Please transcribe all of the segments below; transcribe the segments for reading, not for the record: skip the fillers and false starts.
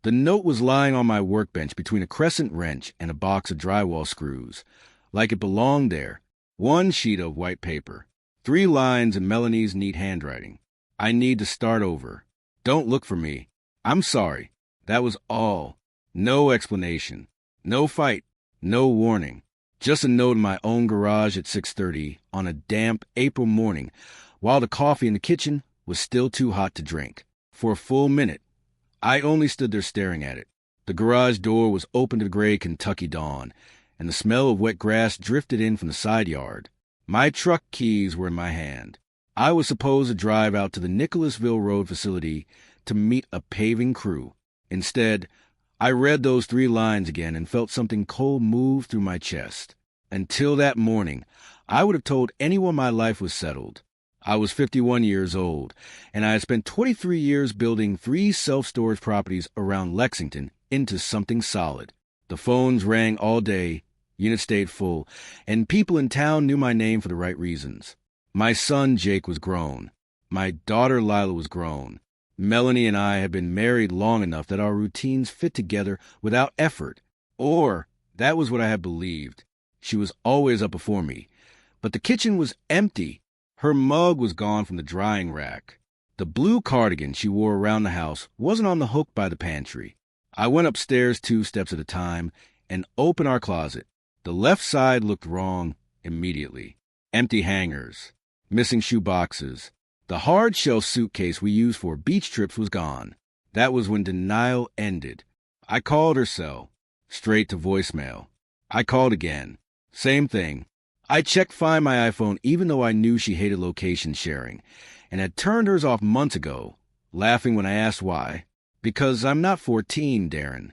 The note was lying on my workbench between a crescent wrench and a box of drywall screws, like it belonged there. One sheet of white paper, 3 lines in Melanie's neat handwriting. I need to start over. Don't look for me. I'm sorry. That was all. No explanation. No fight. No warning. Just a note in my own garage at 6:30 on a damp April morning, while the coffee in the kitchen was still too hot to drink. For a full minute, I only stood there staring at it. The garage door was open to the gray Kentucky dawn, and the smell of wet grass drifted in from the side yard. My truck keys were in my hand. I was supposed to drive out to the Nicholasville Road facility to meet a paving crew. Instead, I read those 3 lines again and felt something cold move through my chest. Until that morning, I would have told anyone my life was settled. I was 51 years old, and I had spent 23 years building 3 self-storage properties around Lexington into something solid. The phones rang all day, units stayed full, and people in town knew my name for the right reasons. My son Jake was grown. My daughter Lila was grown. Melanie and I had been married long enough that our routines fit together without effort. Or, that was what I had believed. She was always up before me. But the kitchen was empty. Her mug was gone from the drying rack. The blue cardigan she wore around the house wasn't on the hook by the pantry. I went upstairs 2 steps at a time and opened our closet. The left side looked wrong immediately. Empty hangers. Missing shoe boxes. The hard-shell suitcase we used for beach trips was gone. That was when denial ended. I called her cell. Straight to voicemail. I called again. Same thing. I checked Find My iPhone even though I knew she hated location sharing, and had turned hers off months ago, laughing when I asked why. Because I'm not 14, Darren.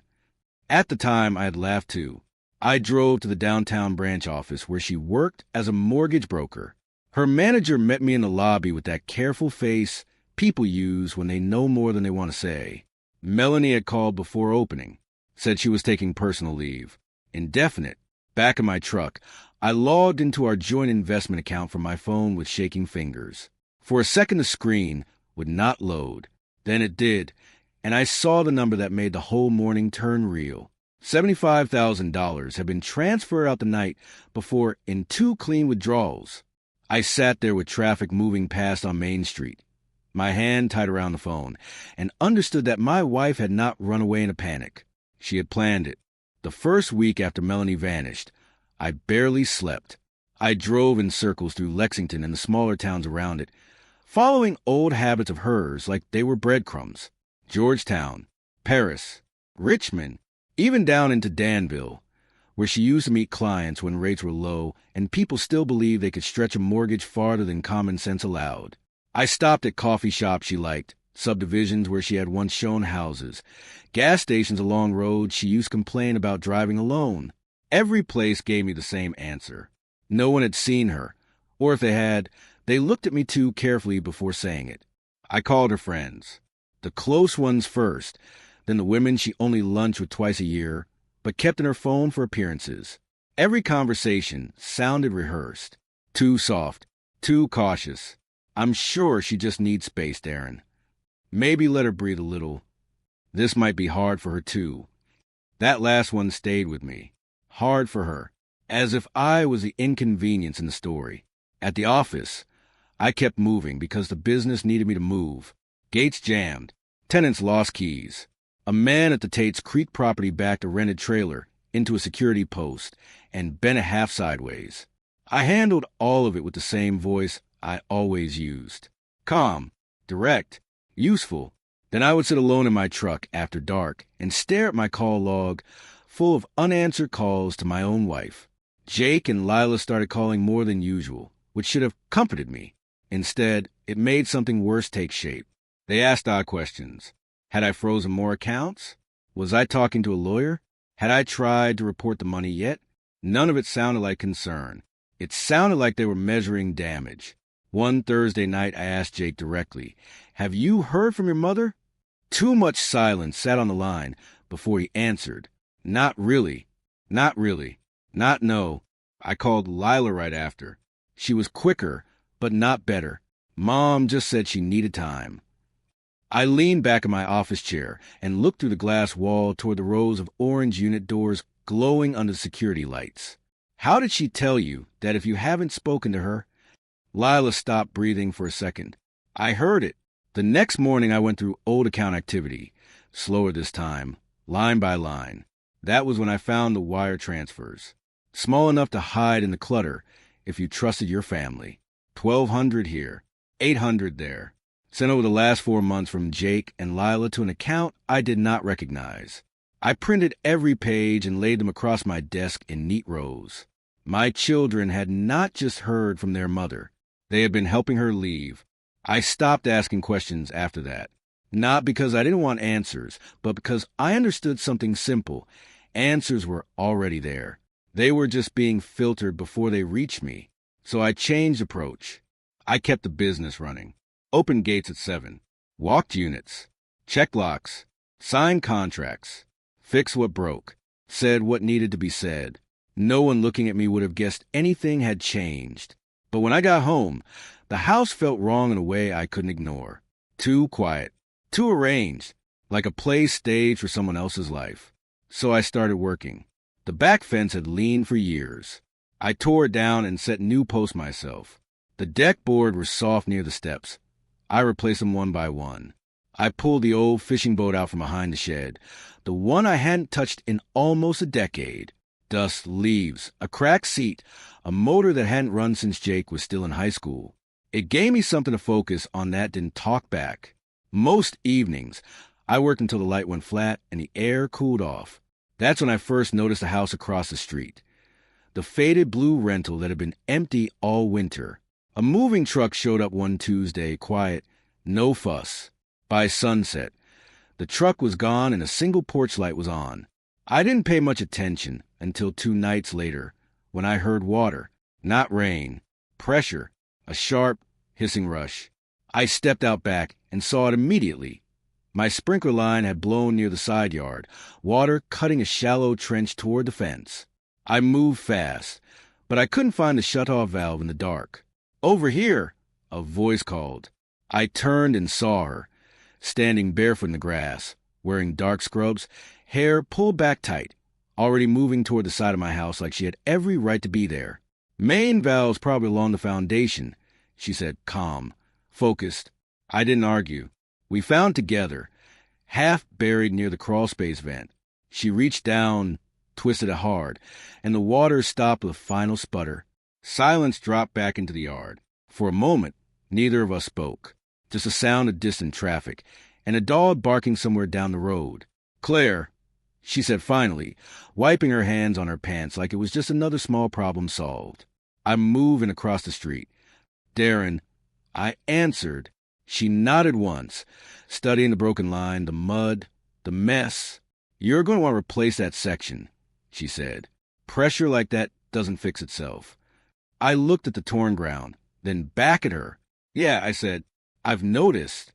At the time, I had laughed too. I drove to the downtown branch office where she worked as a mortgage broker. Her manager met me in the lobby with that careful face people use when they know more than they want to say. Melanie had called before opening, said she was taking personal leave. Indefinite. Back in my truck, I logged into our joint investment account from my phone with shaking fingers. For a second, the screen would not load. Then it did, and I saw the number that made the whole morning turn real. $75,000 had been transferred out the night before in 2 clean withdrawals. I sat there with traffic moving past on Main Street, my hand tied around the phone, and understood that my wife had not run away in a panic. She had planned it. The first week after Melanie vanished, I barely slept. I drove in circles through Lexington and the smaller towns around it, following old habits of hers like they were breadcrumbs. Georgetown, Paris, Richmond, even down into Danville, where she used to meet clients when rates were low and people still believed they could stretch a mortgage farther than common sense allowed. I stopped at coffee shops she liked, subdivisions where she had once shown houses, gas stations along roads she used to complain about driving alone. Every place gave me the same answer. No one had seen her, or if they had, they looked at me too carefully before saying it. I called her friends. The close ones first, then the women she only lunched with twice a year, but kept in her phone for appearances. Every conversation sounded rehearsed. Too soft, too cautious. I'm sure she just needs space, Darren. Maybe let her breathe a little. This might be hard for her, too. That last one stayed with me. Hard for her. As if I was the inconvenience in the story. At the office, I kept moving because the business needed me to move. Gates jammed. Tenants lost keys. A man at the Tate's Creek property backed a rented trailer into a security post and bent a half sideways. I handled all of it with the same voice I always used. Calm, direct, useful. Then I would sit alone in my truck after dark and stare at my call log full of unanswered calls to my own wife. Jake and Lila started calling more than usual, which should have comforted me. Instead, it made something worse take shape. They asked odd questions. Had I frozen more accounts? Was I talking to a lawyer? Had I tried to report the money yet? None of it sounded like concern. It sounded like they were measuring damage. One Thursday night, I asked Jake directly, "Have you heard from your mother?" Too much silence sat on the line before he answered. Not really. Not really. Not no. I called Lila right after. She was quicker, but not better. Mom just said she needed time. I leaned back in my office chair and looked through the glass wall toward the rows of orange unit doors glowing under security lights. How did she tell you that if you haven't spoken to her? Lila stopped breathing for a second. I heard it. The next morning I went through old account activity, slower this time, line by line. That was when I found the wire transfers. Small enough to hide in the clutter if you trusted your family. 1,200 here, 800 there. Sent over the last 4 months from Jake and Lila to an account I did not recognize. I printed every page and laid them across my desk in neat rows. My children had not just heard from their mother. They had been helping her leave. I stopped asking questions after that. Not because I didn't want answers, but because I understood something simple. Answers were already there. They were just being filtered before they reached me. So I changed approach. I kept the business running. Opened gates at 7. Walked units. Checked locks. Signed contracts. Fixed what broke. Said what needed to be said. No one looking at me would have guessed anything had changed. But when I got home, the house felt wrong in a way I couldn't ignore. Too quiet. Too arranged. Like a play staged for someone else's life. So I started working. The back fence had leaned for years. I tore it down and set new posts myself. The deck board was soft near the steps. I replaced them one by one. I pulled the old fishing boat out from behind the shed, the one I hadn't touched in almost a decade. Dust, leaves, a cracked seat, a motor that hadn't run since Jake was still in high school. It gave me something to focus on that didn't talk back. Most evenings, I worked until the light went flat and the air cooled off. That's when I first noticed the house across the street. The faded blue rental that had been empty all winter. A moving truck showed up one Tuesday, quiet, no fuss. By sunset, the truck was gone and a single porch light was on. I didn't pay much attention until 2 nights later, when I heard water, not rain, pressure, a sharp, hissing rush. I stepped out back and saw it immediately. My sprinkler line had blown near the side yard, water cutting a shallow trench toward the fence. I moved fast, but I couldn't find the shut-off valve in the dark. "Over here," a voice called. I turned and saw her, standing barefoot in the grass, wearing dark scrubs, hair pulled back tight, already moving toward the side of my house like she had every right to be there. "Main valve's probably along the foundation," she said, calm, focused. I didn't argue. We found together, half buried near the crawlspace vent. She reached down, twisted it hard, and the water stopped with a final sputter. Silence dropped back into the yard. For a moment, neither of us spoke. Just a sound of distant traffic, and a dog barking somewhere down the road. "Claire," she said finally, wiping her hands on her pants like it was just another small problem solved. I'm moving across the street. "Darren," I answered. She nodded once, studying the broken line, the mud, the mess. "You're going to want to replace that section," she said. "Pressure like that doesn't fix itself." I looked at the torn ground, then back at her. "Yeah," I said, "I've noticed."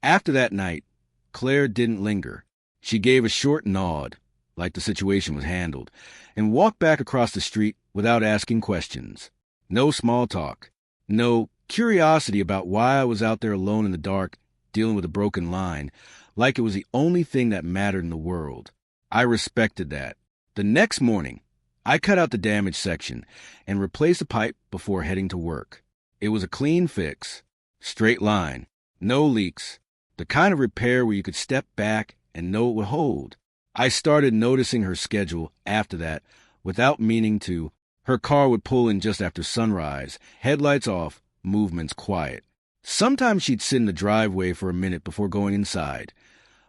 After that night, Claire didn't linger. She gave a short nod, like the situation was handled, and walked back across the street without asking questions. No small talk. No curiosity about why I was out there alone in the dark, dealing with a broken line, like it was the only thing that mattered in the world. I respected that. The next morning, I cut out the damaged section and replaced the pipe before heading to work. It was a clean fix. Straight line. No leaks. The kind of repair where you could step back and know it would hold. I started noticing her schedule after that without meaning to. Her car would pull in just after sunrise, headlights off, movements quiet. Sometimes she'd sit in the driveway for a minute before going inside,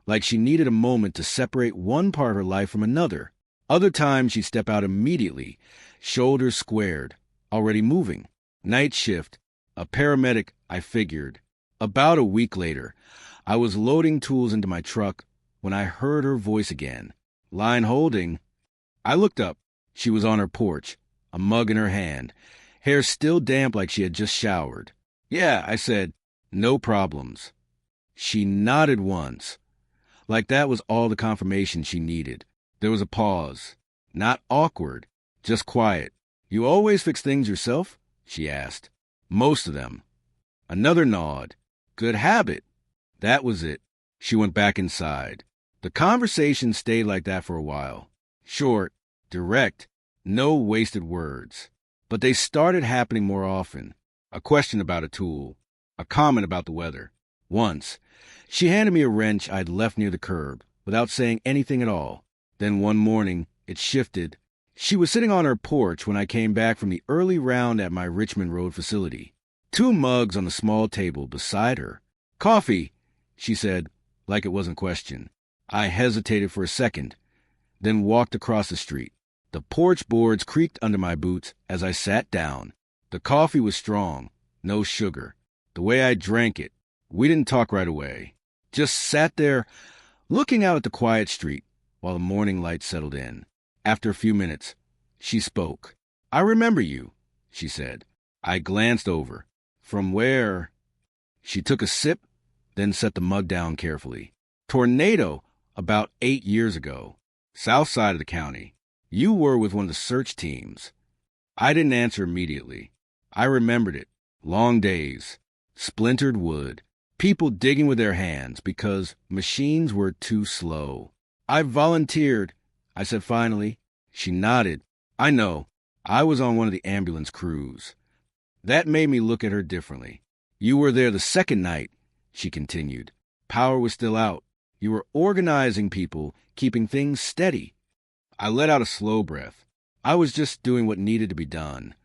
like she needed a moment to separate one part of her life from another. Other times she'd step out immediately, shoulders squared, already moving. Night shift, a paramedic, I figured. About a week later, I was loading tools into my truck when I heard her voice again. "Line holding." I looked up. She was on her porch, a mug in her hand, hair still damp like she had just showered. "Yeah," I said, "no problems." She nodded once, like that was all the confirmation she needed. There was a pause. Not awkward, just quiet. "You always fix things yourself?" she asked. "Most of them." Another nod. "Good habit." That was it. She went back inside. The conversation stayed like that for a while. Short, direct, no wasted words. But they started happening more often. A question about a tool. A comment about the weather. Once, she handed me a wrench I'd left near the curb, without saying anything at all. Then one morning, it shifted. She was sitting on her porch when I came back from the early round at my Richmond Road facility. 2 mugs on the small table beside her. "Coffee," she said, like it wasn't questioned. I hesitated for a second, then walked across the street. The porch boards creaked under my boots as I sat down. The coffee was strong, no sugar. The way I drank it, we didn't talk right away. Just sat there, looking out at the quiet street while the morning light settled in. After a few minutes, she spoke. "I remember you," she said. I glanced over. "From where?" She took a sip, then set the mug down carefully. "Tornado, about 8 years ago. South side of the county. You were with one of the search teams." I didn't answer immediately. I remembered it. Long days. Splintered wood. People digging with their hands because machines were too slow. "I volunteered," I said finally. She nodded. "I know. I was on one of the ambulance crews." That made me look at her differently. "You were there the second night," she continued. "Power was still out. You were organizing people, keeping things steady." I let out a slow breath. I was just doing what needed to be done.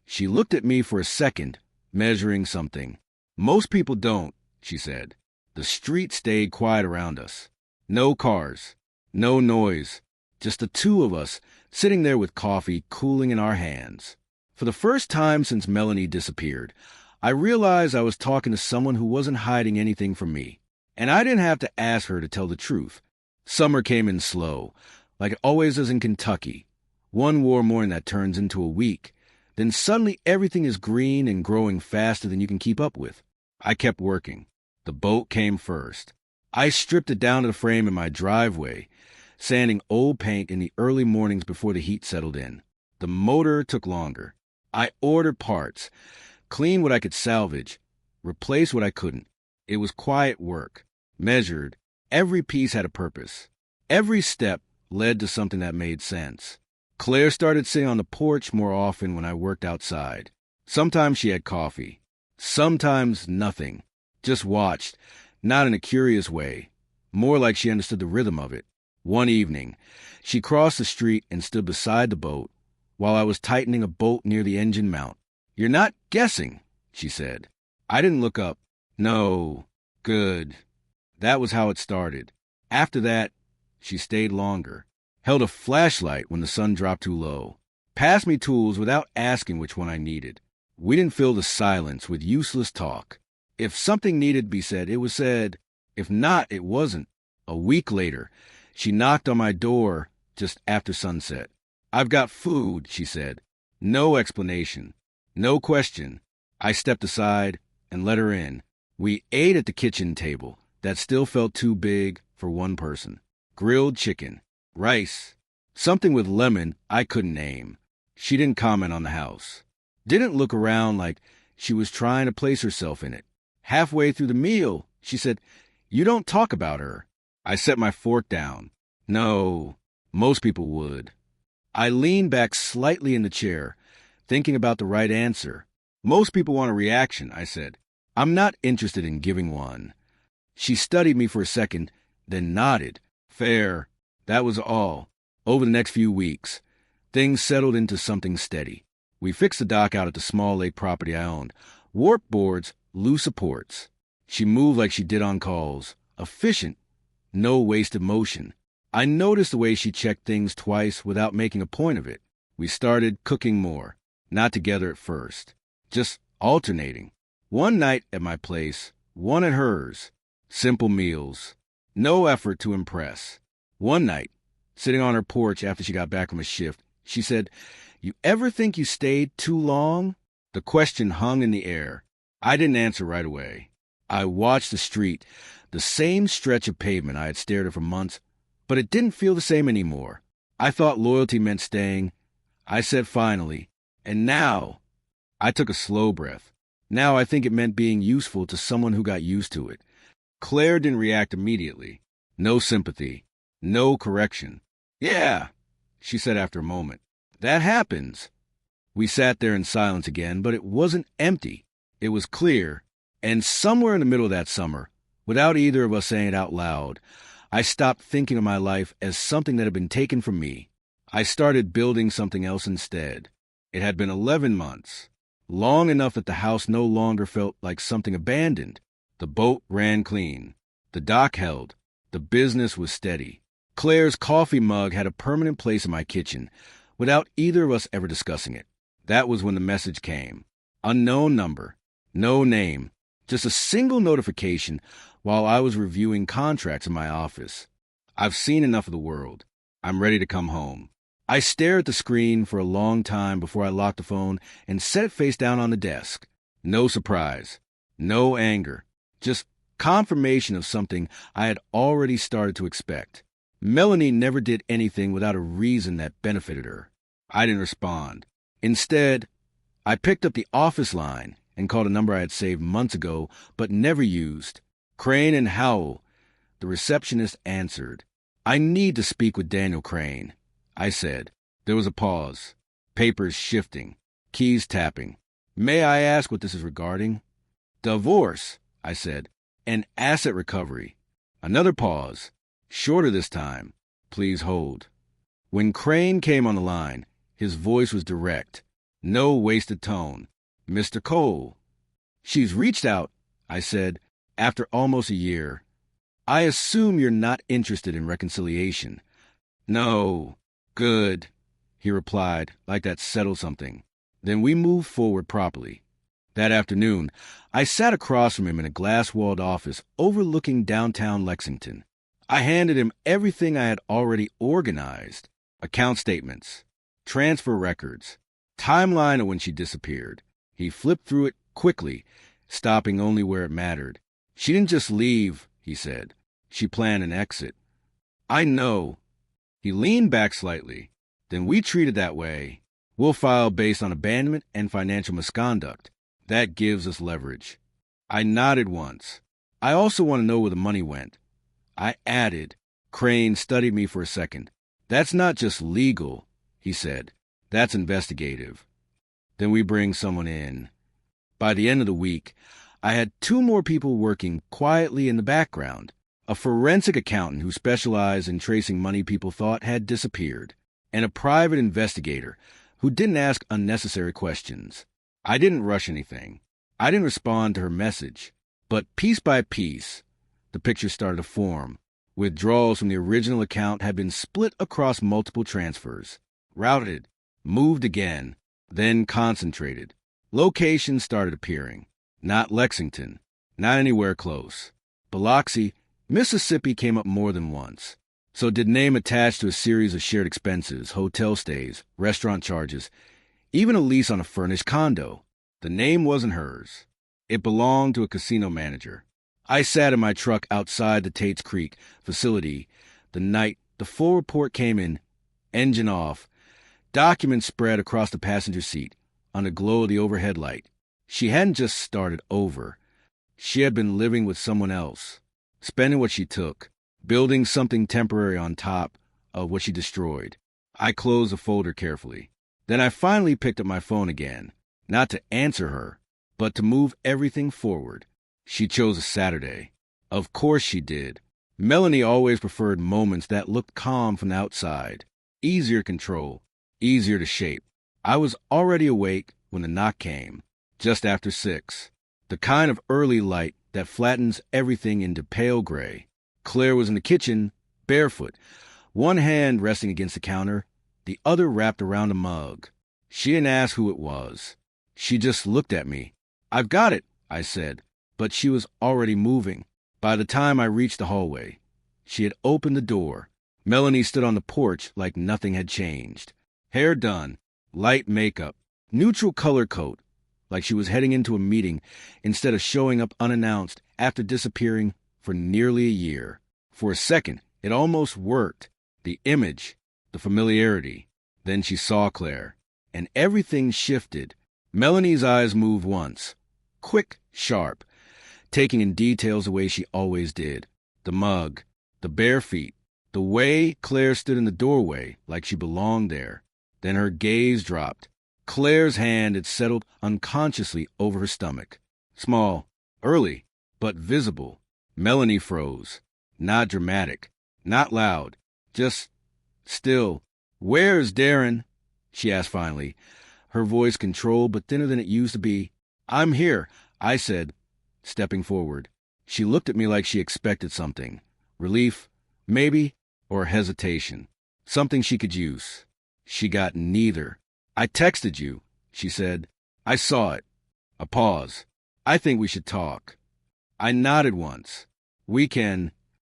She looked at me for a second, measuring something. "Most people don't," she said. The street stayed quiet around us. No cars, no noise, just the 2 of us sitting there with coffee cooling in our hands. For the first time since Melanie disappeared, I realized I was talking to someone who wasn't hiding anything from me. And I didn't have to ask her to tell the truth. Summer came in slow, like it always does in Kentucky. One warm morning that turns into a week. Then suddenly everything is green and growing faster than you can keep up with. I kept working. The boat came first. I stripped it down to the frame in my driveway, sanding old paint in the early mornings before the heat settled in. The motor took longer. I ordered parts, cleaned what I could salvage, replaced what I couldn't. It was quiet work, measured. Every piece had a purpose. Every step led to something that made sense. Claire started sitting on the porch more often when I worked outside. Sometimes she had coffee. Sometimes nothing. Just watched, not in a curious way, more like she understood the rhythm of it. One evening, she crossed the street and stood beside the boat while I was tightening a bolt near the engine mount. "You're not guessing," she said. I didn't look up. "No. Good." That was how it started. After that, she stayed longer. Held a flashlight when the sun dropped too low. Passed me tools without asking which one I needed. We didn't fill the silence with useless talk. If something needed to be said, it was said. If not, it wasn't. A week later, she knocked on my door just after sunset. "I've got food," she said. No explanation. No question. I stepped aside and let her in. We ate at the kitchen table that still felt too big for one person. Grilled chicken. Rice. Something with lemon I couldn't name. She didn't comment on the house. Didn't look around like she was trying to place herself in it. Halfway through the meal, she said, "You don't talk about her." I set my fork down. No, most people would. I leaned back slightly in the chair, thinking about the right answer. "Most people want a reaction," I said. "I'm not interested in giving one." She studied me for a second, then nodded. "Fair." That was all. Over the next few weeks, things settled into something steady. We fixed the dock out at the small lake property I owned. Warp boards, loose supports. She moved like she did on calls. Efficient. No wasted motion. I noticed the way she checked things twice without making a point of it. We started cooking more. Not together at first. Just alternating. One night at my place, one at hers. Simple meals. No effort to impress. One night, sitting on her porch after she got back from a shift, she said, "You ever think you stayed too long?" The question hung in the air. I didn't answer right away. I watched the street, the same stretch of pavement I had stared at for months, but it didn't feel the same anymore. I thought loyalty meant staying. I said finally, "And now?" I took a slow breath. Now I think it meant being useful to someone who got used to it. Claire didn't react immediately. No sympathy. No correction. Yeah, she said after a moment. That happens. We sat there in silence again, but it wasn't empty. It was clear. And somewhere in the middle of that summer, without either of us saying it out loud, I stopped thinking of my life as something that had been taken from me. I started building something else instead. It had been 11 months, long enough that the house no longer felt like something abandoned. The boat ran clean. The dock held. The business was steady. Claire's coffee mug had a permanent place in my kitchen, without either of us ever discussing it. That was when the message came. Unknown number. No name. Just a single notification while I was reviewing contracts in my office. I've seen enough of the world. I'm ready to come home. I stared at the screen for a long time before I locked the phone and set it face down on the desk. No surprise. No anger. Just confirmation of something I had already started to expect. Melanie never did anything without a reason that benefited her. I didn't respond. Instead, I picked up the office line and called a number I had saved months ago but never used. Crane and Howell. The receptionist answered. I need to speak with Daniel Crane, I said. There was a pause. Papers shifting. Keys tapping. May I ask what this is regarding? Divorce, I said. And asset recovery. Another pause. Shorter this time. Please hold. When Crane came on the line, his voice was direct. No wasted tone. Mr. Cole. She's reached out, I said, after almost a year. I assume you're not interested in reconciliation. No. Good, he replied, like that settled something. Then we moved forward properly. That afternoon, I sat across from him in a glass-walled office overlooking downtown Lexington. I handed him everything I had already organized. Account statements, transfer records, timeline of when she disappeared. He flipped through it quickly, stopping only where it mattered. She didn't just leave, he said. She planned an exit. I know. He leaned back slightly. Then we treat it that way. We'll file based on abandonment and financial misconduct. That gives us leverage. I nodded once. I also want to know where the money went. I added. Crane studied me for a second. That's not just legal, he said. That's investigative. Then we bring someone in. By the end of the week, I had 2 more people working quietly in the background. A forensic accountant who specialized in tracing money people thought had disappeared, and a private investigator who didn't ask unnecessary questions. I didn't rush anything. I didn't respond to her message. But piece by piece, the picture started to form. Withdrawals from the original account had been split across multiple transfers, routed, moved again, then concentrated. Locations started appearing. Not Lexington. Not anywhere close. Biloxi, Mississippi came up more than once. So did name attached to a series of shared expenses, hotel stays, restaurant charges, even a lease on a furnished condo. The name wasn't hers. It belonged to a casino manager. I sat in my truck outside the Tate's Creek facility the night the full report came in, engine off, documents spread across the passenger seat on the glow of the overhead light. She hadn't just started over. She had been living with someone else, spending what she took, building something temporary on top of what she destroyed. I closed the folder carefully. Then I finally picked up my phone again, not to answer her, but to move everything forward. She chose a Saturday. Of course she did. Melanie always preferred moments that looked calm from the outside, easier to control, easier to shape. I was already awake when the knock came, just after 6. The kind of early light that flattens everything into pale gray. Claire was in the kitchen, barefoot, one hand resting against the counter, the other wrapped around a mug. She didn't ask who it was. She just looked at me. I've got it, I said, but she was already moving. By the time I reached the hallway, she had opened the door. Melanie stood on the porch like nothing had changed. Hair done, light makeup, neutral color coat, like she was heading into a meeting instead of showing up unannounced after disappearing for nearly a year. For a second, it almost worked. The image, the familiarity. Then she saw Claire, and everything shifted. Melanie's eyes moved once. Quick, sharp. taking in details the way she always did. The mug, the bare feet, the way Claire stood in the doorway like she belonged there. Then her gaze dropped. Claire's hand had settled unconsciously over her stomach. Small, early, but visible. Melanie froze. Not dramatic, not loud, just still. "Where's Darren?" she asked finally, her voice controlled but thinner than it used to be. "I'm here," I said, stepping forward. She looked at me like she expected something. Relief, maybe, or hesitation. Something she could use. She got neither. "I texted you," she said. "I saw it." A pause. "I think we should talk." I nodded once. "We can."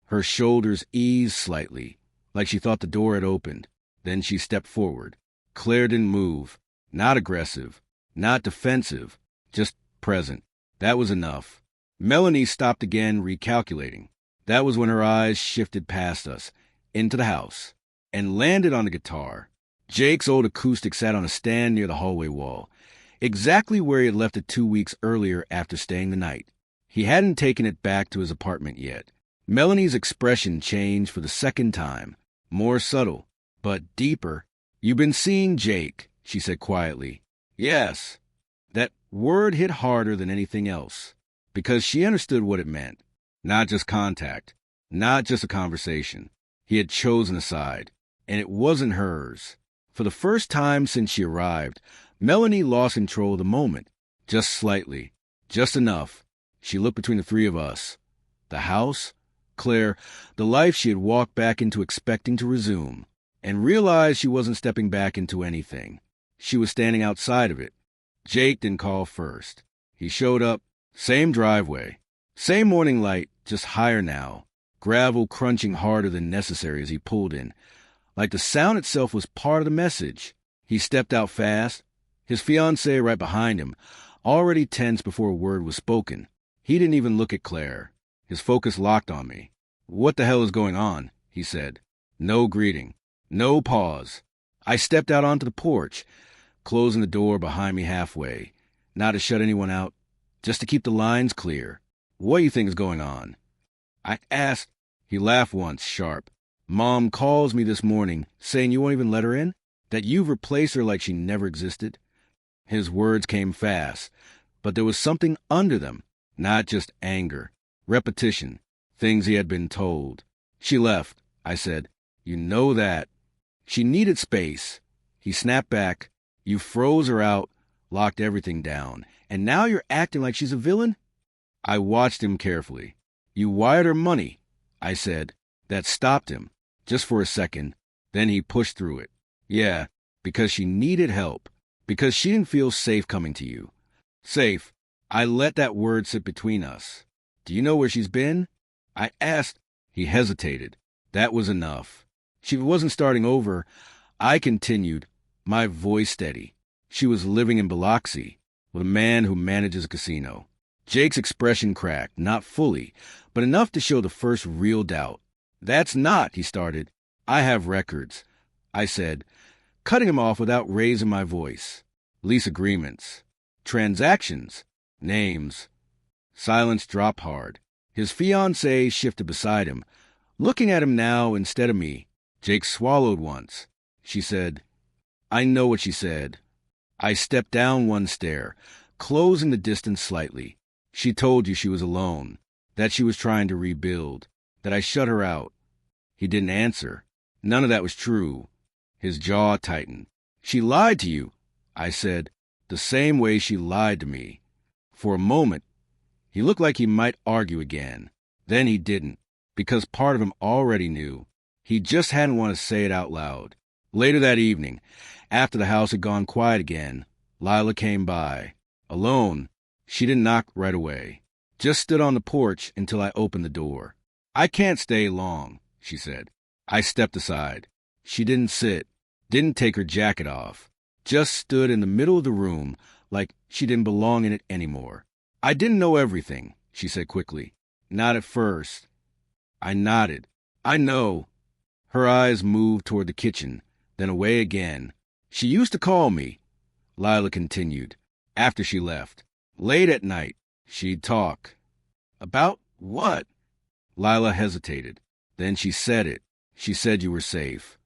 Her shoulders eased slightly, like she thought the door had opened. Then she stepped forward. Claire didn't move. Not aggressive. Not defensive. Just present. That was enough. Melanie stopped again, recalculating. That was when her eyes shifted past us, into the house, and landed on the guitar. Jake's old acoustic sat on a stand near the hallway wall, exactly where he had left it 2 weeks earlier after staying the night. He hadn't taken it back to his apartment yet. Melanie's expression changed for the second time, more subtle, but deeper. "You've been seeing Jake," she said quietly. "Yes." That word hit harder than anything else, because she understood what it meant. Not just contact, not just a conversation. He had chosen a side, and it wasn't hers. For the first time since she arrived, Melanie lost control of the moment, just slightly, just enough. She looked between the three of us. The house, Claire, the life she had walked back into expecting to resume, and realized she wasn't stepping back into anything. She was standing outside of it. Jake didn't call first. He showed up, same driveway, same morning light, just higher now, gravel crunching harder than necessary as he pulled in, like the sound itself was part of the message. He stepped out fast, his fiancée right behind him, already tense before a word was spoken. He didn't even look at Claire. His focus locked on me. "What the hell is going on?" he said. No greeting. No pause. I stepped out onto the porch, closing the door behind me halfway, not to shut anyone out, just to keep the lines clear. "What do you think is going on?" I asked. He laughed once, sharp. "Mom calls me this morning, saying you won't even let her in? That you've replaced her like she never existed?" His words came fast, but there was something under them, not just anger. Repetition, things he had been told. "She left," I said. "You know that." "She needed space." He snapped back. "You froze her out, locked everything down, and now you're acting like she's a villain?" I watched him carefully. "You wired her money," I said. That stopped him, just for a second. Then he pushed through it. "Yeah, because she needed help, because she didn't feel safe coming to you." Safe. I let that word sit between us. "Do you know where she's been?" I asked. He hesitated. That was enough. She wasn't starting over. I continued, my voice steady. She was living in Biloxi with a man who manages a casino. Jake's expression cracked, not fully, but enough to show the first real doubt. "That's not," he started. "I have records," I said, cutting him off without raising my voice. "Lease agreements. Transactions. Names." Silence dropped hard. His fiancée shifted beside him, looking at him now instead of me. Jake swallowed once. She said, "I know what she said." I stepped down one stair, closing the distance slightly. "She told you she was alone, that she was trying to rebuild, that I shut her out." He didn't answer. None of that was true. His jaw tightened. "She lied to you," I said, the same way she lied to me. For a moment, he looked like he might argue again. Then he didn't, because part of him already knew. He just hadn't wanted to say it out loud. Later that evening, after the house had gone quiet again, Lila came by. Alone. She didn't knock right away. Just stood on the porch until I opened the door. "I can't stay long," she said. I stepped aside. She didn't sit, didn't take her jacket off. Just stood in the middle of the room like she didn't belong in it anymore. "I didn't know everything," she said quickly. "Not at first." I nodded. "I know." Her eyes moved toward the kitchen, then away again. "She used to call me," Lila continued, "after she left. Late at night, she'd talk." About what? Lila hesitated. Then she said it. She said you were safe.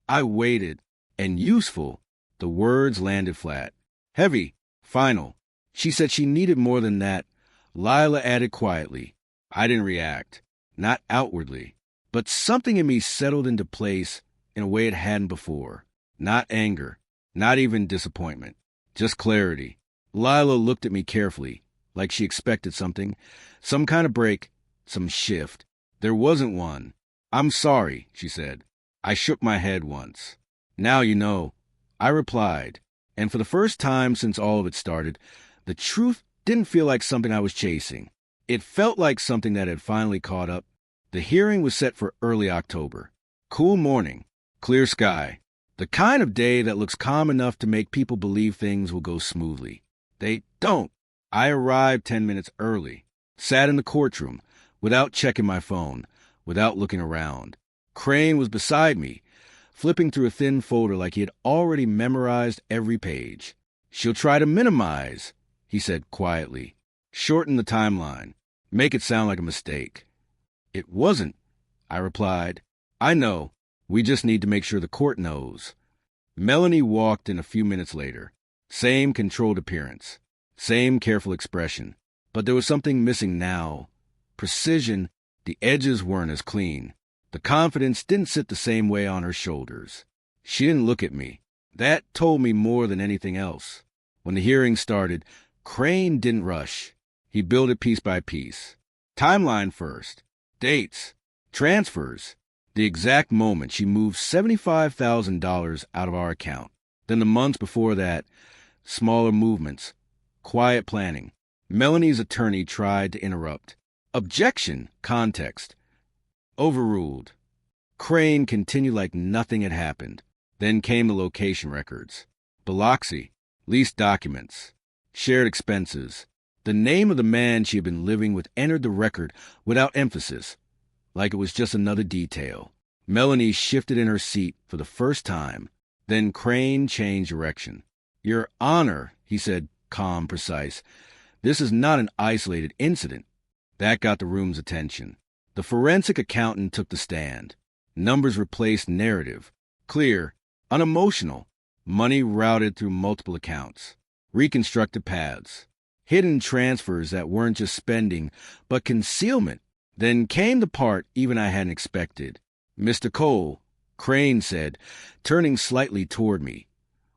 I waited. And useful. The words landed flat. Heavy. Final. She said she needed more than that. Lila added quietly. I didn't react. Not outwardly. But something in me settled into place in a way it hadn't before. Not anger. Not even disappointment. Just clarity. Lila looked at me carefully, like she expected something. Some kind of break. Some shift. There wasn't one. I'm sorry, she said. I shook my head once. Now you know. I replied. And for the first time since all of it started, the truth didn't feel like something I was chasing. It felt like something that had finally caught up. The hearing was set for early October. Cool morning. Clear sky. The kind of day that looks calm enough to make people believe things will go smoothly. They don't. I arrived 10 minutes early. Sat in the courtroom, without checking my phone, without looking around. Crane was beside me, flipping through a thin folder like he had already memorized every page. She'll try to minimize, he said quietly. Shorten the timeline. Make it sound like a mistake. It wasn't, I replied. I know. We just need to make sure the court knows. Melanie walked in a few minutes later. Same controlled appearance. Same careful expression. But there was something missing now. Precision. The edges weren't as clean. The confidence didn't sit the same way on her shoulders. She didn't look at me. That told me more than anything else. When the hearing started, Crane didn't rush. He built it piece by piece. Timeline first. Dates. Transfers. The exact moment she moved $75,000 out of our account. Then the months before that, smaller movements. Quiet planning. Melanie's attorney tried to interrupt. Objection. Context. Overruled. Crane continued like nothing had happened. Then came the location records. Biloxi. Lease documents. Shared expenses. The name of the man she had been living with entered the record without emphasis, like it was just another detail. Melanie shifted in her seat for the first time. Then Crane changed direction. Your Honor, he said, calm, precise. This is not an isolated incident. That got the room's attention. The forensic accountant took the stand. Numbers replaced narrative. Clear, unemotional. Money routed through multiple accounts. Reconstructed paths. Hidden transfers that weren't just spending, but concealment. Then came the part even I hadn't expected. Mr. Cole, Crane said, turning slightly toward me.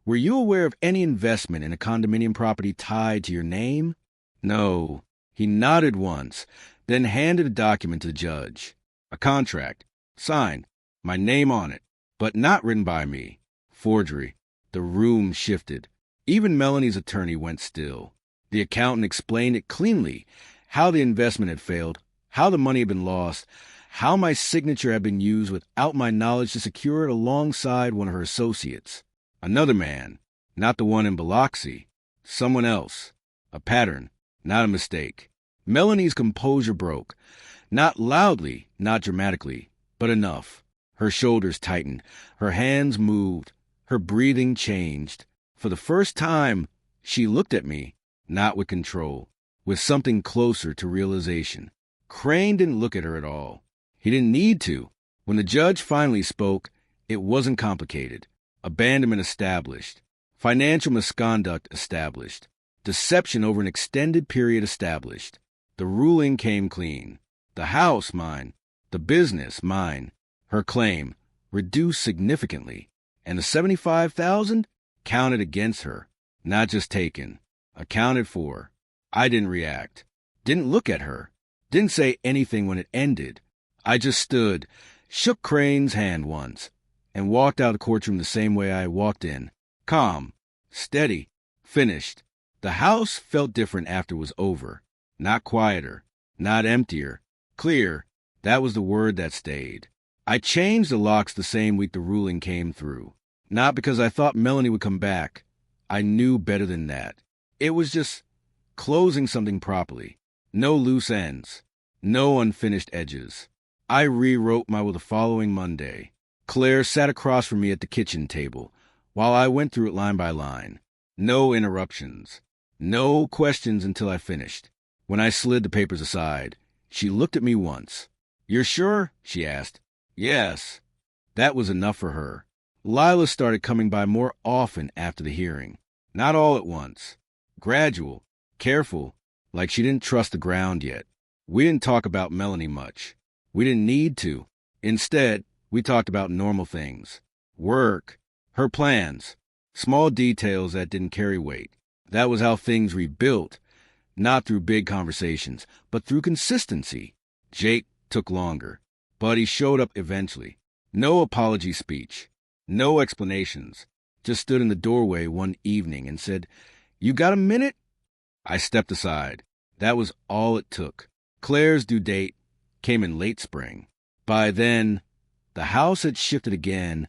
Were you aware of any investment in a condominium property tied to your name? No. He nodded once, then handed a document to the judge. A contract. Signed. My name on it. But not written by me. Forgery. The room shifted. Even Melanie's attorney went still. The accountant explained it cleanly, how the investment had failed, how the money had been lost, how my signature had been used without my knowledge to secure it alongside one of her associates. Another man, not the one in Biloxi. Someone else. A pattern, not a mistake. Melanie's composure broke. Not loudly, not dramatically, but enough. Her shoulders tightened. Her hands moved. Her breathing changed. For the first time, she looked at me, not with control, with something closer to realization. Crane didn't look at her at all. He didn't need to. When the judge finally spoke, it wasn't complicated. Abandonment established. Financial misconduct established. Deception over an extended period established. The ruling came clean. The house, mine. The business, mine. Her claim, reduced significantly. And the $75,000 counted against her, not just taken. Accounted for. I didn't react. Didn't look at her. Didn't say anything when it ended. I just stood, shook Crane's hand once, and walked out of the courtroom the same way I walked in. Calm. Steady. Finished. The house felt different after it was over. Not quieter. Not emptier. Clear. That was the word that stayed. I changed the locks the same week the ruling came through. Not because I thought Melanie would come back. I knew better than that. It was just closing something properly. No loose ends. No unfinished edges. I rewrote my will the following Monday. Claire sat across from me at the kitchen table while I went through it line by line. No interruptions. No questions until I finished. When I slid the papers aside, She looked at me once. "You're sure?" she asked. "Yes." That was enough for her. Lila started coming by more often after the hearing. Not all at once. Gradual, careful, like she didn't trust the ground yet. We didn't talk about Melanie much. We didn't need to. Instead, we talked about normal things. Work, her plans, small details that didn't carry weight. That was how things rebuilt, not through big conversations, but through consistency. Jake took longer, but he showed up eventually. No apology speech, no explanations. Just stood in the doorway one evening and said, "You got a minute?" I stepped aside. That was all it took. Claire's due date came in late spring. By then, the house had shifted again,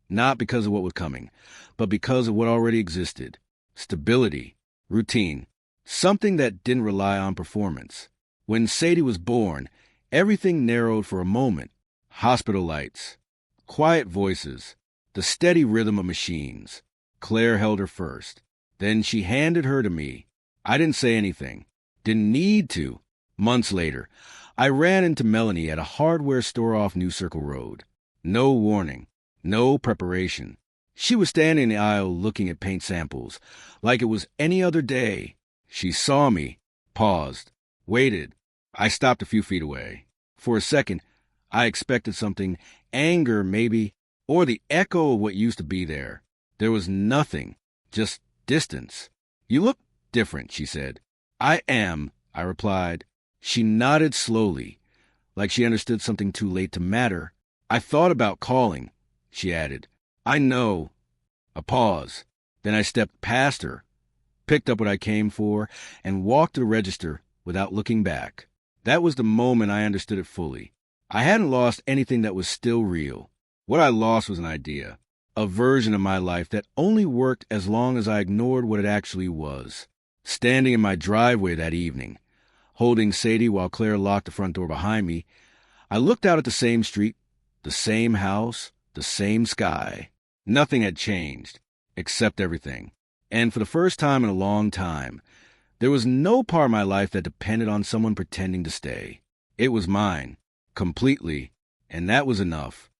not because of what was coming, but because of what already existed. Stability, routine, something that didn't rely on performance. When Sadie was born, everything narrowed for a moment. Hospital lights, quiet voices, the steady rhythm of machines. Claire held her first. Then she handed her to me. I didn't say anything. Didn't need to. Months later, I ran into Melanie at a hardware store off New Circle Road. No warning. No preparation. She was standing in the aisle looking at paint samples, like it was any other day. She saw me, paused, waited. I stopped a few feet away. For a second, I expected something, anger maybe, or the echo of what used to be there. There was nothing, just distance. "You look different," she said. "I am," I replied. She nodded slowly, like she understood something too late to matter. "I thought about calling," she added. "I know." A pause. Then I stepped past her, picked up what I came for, and walked to the register without looking back. That was the moment I understood it fully. I hadn't lost anything that was still real. What I lost was an idea, a version of my life that only worked as long as I ignored what it actually was. Standing in my driveway that evening, holding Sadie while Claire locked the front door behind me, I looked out at the same street, the same house, the same sky. Nothing had changed, except everything. And for the first time in a long time, there was no part of my life that depended on someone pretending to stay. It was mine, completely, and that was enough.